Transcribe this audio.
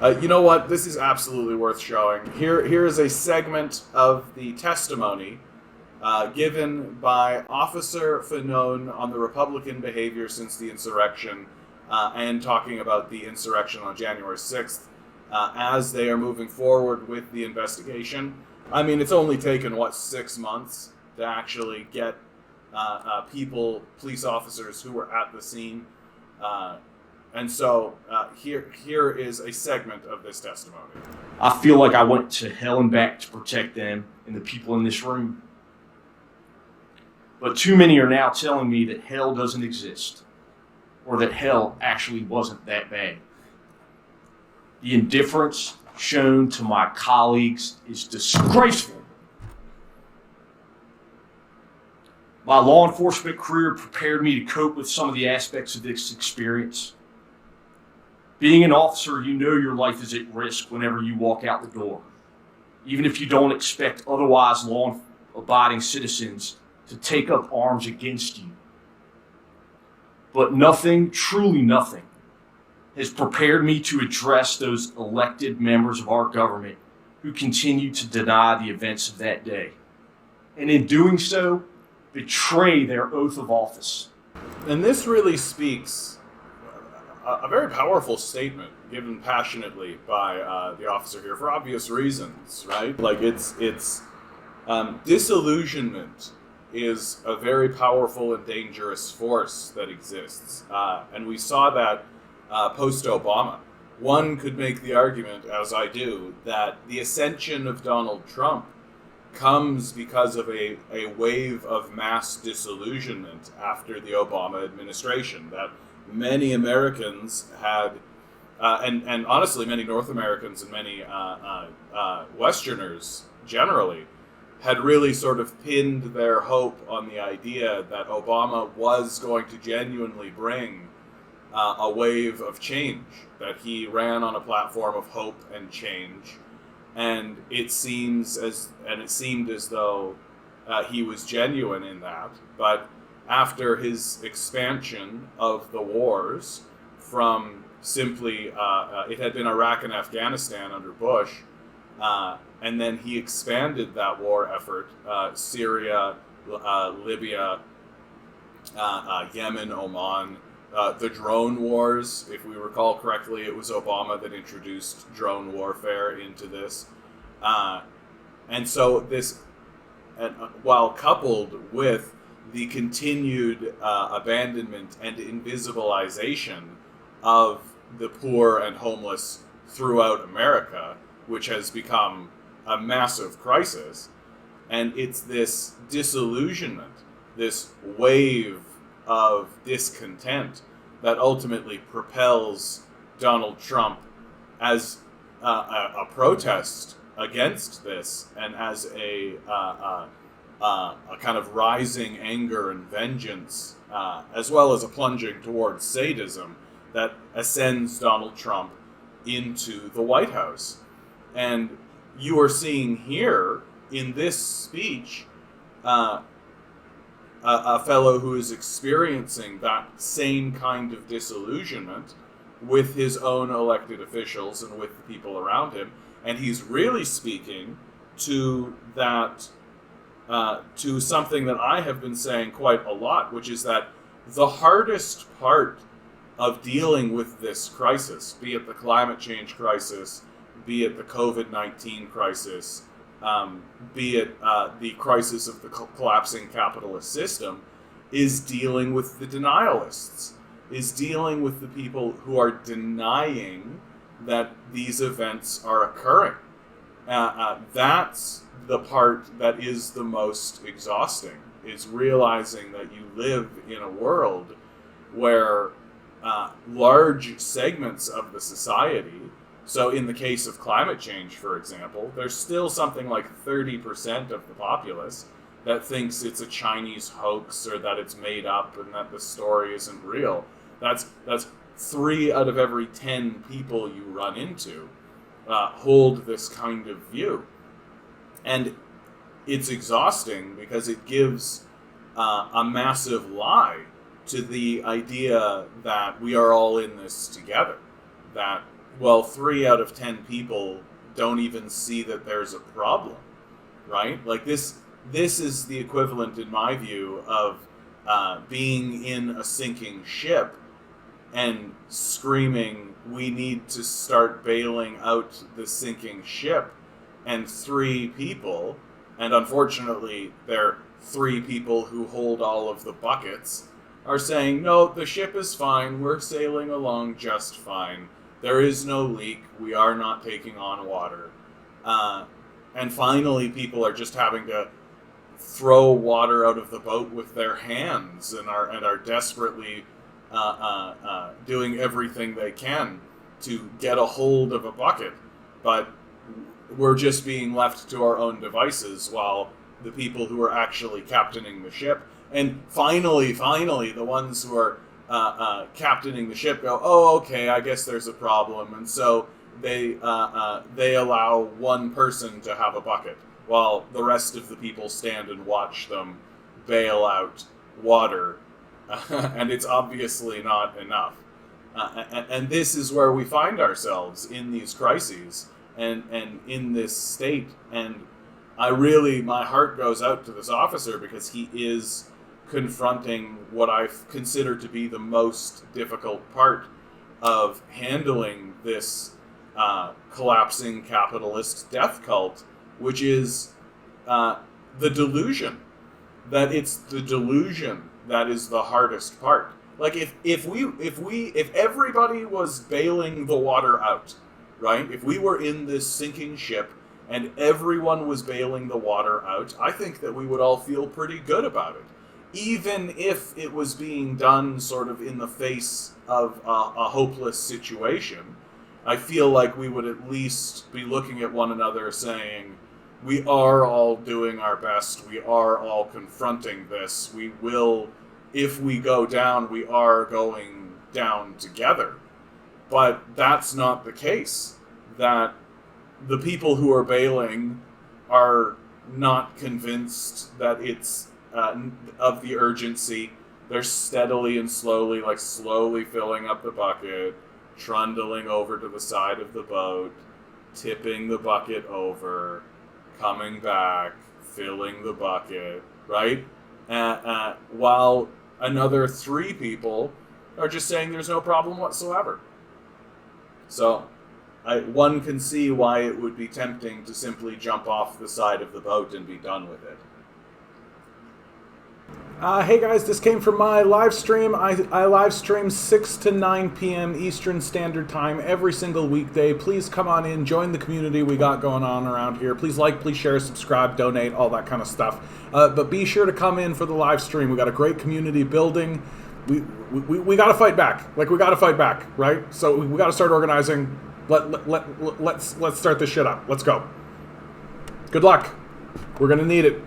You know what? This is absolutely worth showing. Here is a segment of the testimony given by Officer Fanone on the Republican behavior since the insurrection, and talking about the insurrection on January 6th as they are moving forward with the investigation. I mean, it's only taken, 6 months to actually get police officers who were at the scene. And so here is a segment of this testimony. I feel like I went to hell and back to protect them and the people in this room. But too many are now telling me that hell doesn't exist, or that hell actually wasn't that bad. The indifference shown to my colleagues is disgraceful. My law enforcement career prepared me to cope with some of the aspects of this experience. Being an officer, you know your life is at risk whenever you walk out the door, even if you don't expect otherwise law-abiding citizens to take up arms against you. But nothing, truly nothing, has prepared me to address those elected members of our government who continue to deny the events of that day, and in doing so, betray their oath of office. And this really speaks a very powerful statement given passionately by the officer here for obvious reasons, right? Like it's disillusionment is a very powerful and dangerous force that exists. And we saw that post-Obama. One could make the argument, as I do, that the ascension of Donald Trump comes because of a wave of mass disillusionment after the Obama administration, that many Americans had, and honestly many North Americans and many Westerners generally, had really sort of pinned their hope on the idea that Obama was going to genuinely bring a wave of change, that he ran on a platform of hope and change, and it seemed as though he was genuine in that. But after his expansion of the wars from simply, it had been Iraq and Afghanistan under Bush, and then he expanded that war effort, Syria, Libya, Yemen, Oman, the drone wars. If we recall correctly, it was Obama that introduced drone warfare into this. And so this, while coupled with the continued abandonment and invisibilization of the poor and homeless throughout America, which has become a massive crisis, and it's this disillusionment, this wave of discontent that ultimately propels Donald Trump as a protest against this, and as a kind of rising anger and vengeance, as well as a plunging towards sadism that ascends Donald Trump into the White House. And you are seeing here in this speech a fellow who is experiencing that same kind of disillusionment with his own elected officials and with the people around him. And he's really speaking to that, to something that I have been saying quite a lot, which is that the hardest part of dealing with this crisis, be it the climate change crisis, be it the COVID-19 crisis, be it the crisis of the collapsing capitalist system, is dealing with the denialists, is dealing with the people who are denying that these events are occurring. That's the part that is the most exhausting, is realizing that you live in a world where large segments of the society, so in the case of climate change, for example, there's still something like 30% of the populace that thinks it's a Chinese hoax or that it's made up and that the story isn't real. That's 3 out of every 10 people you run into hold this kind of view. And it's exhausting because it gives a massive lie to the idea that we are all in this together, that well, 3 out of 10 people don't even see that there's a problem, right? Like this is the equivalent, in my view, of being in a sinking ship and screaming, "We need to start bailing out the sinking ship," and 3 people, and unfortunately, they're 3 people who hold all of the buckets, are saying, "No, the ship is fine. We're sailing along just fine. There is no leak. We are not taking on water." And finally, people are just having to throw water out of the boat with their hands and are desperately doing everything they can to get a hold of a bucket. But we're just being left to our own devices while the people who are actually captaining the ship, and finally, the ones who are captaining the ship go, "Oh, okay, I guess there's a problem," and so they allow one person to have a bucket, while the rest of the people stand and watch them bail out water, and it's obviously not enough. And this is where we find ourselves in these crises and in this state. And my heart goes out to this officer, because he is confronting what I consider to be the most difficult part of handling this collapsing capitalist death cult, which is the delusion. That it's the delusion that is the hardest part. Like if everybody was bailing the water out, right? If we were in this sinking ship and everyone was bailing the water out, I think that we would all feel pretty good about it. Even if it was being done sort of in the face of a hopeless situation, I feel like we would at least be looking at one another saying, we are all doing our best, we are all confronting this, we will, if we go down, we are going down together. But that's not the case. That the people who are bailing are not convinced that it's of the urgency. They're steadily and slowly filling up the bucket, trundling over to the side of the boat, tipping the bucket over, coming back, filling the bucket, right? While another 3 people are just saying there's no problem whatsoever. So, one can see why it would be tempting to simply jump off the side of the boat and be done with it. Hey guys, this came from my live stream. I live stream 6 to 9 p.m. Eastern Standard Time every single weekday. Please come on in, join the community we got going on around here. Please like, please share, subscribe, donate, all that kind of stuff. But be sure to come in for the live stream. We got a great community building. We got to fight back. Like, we got to fight back, right? So we got to start organizing. Let's start this shit up. Let's go. Good luck. We're gonna need it.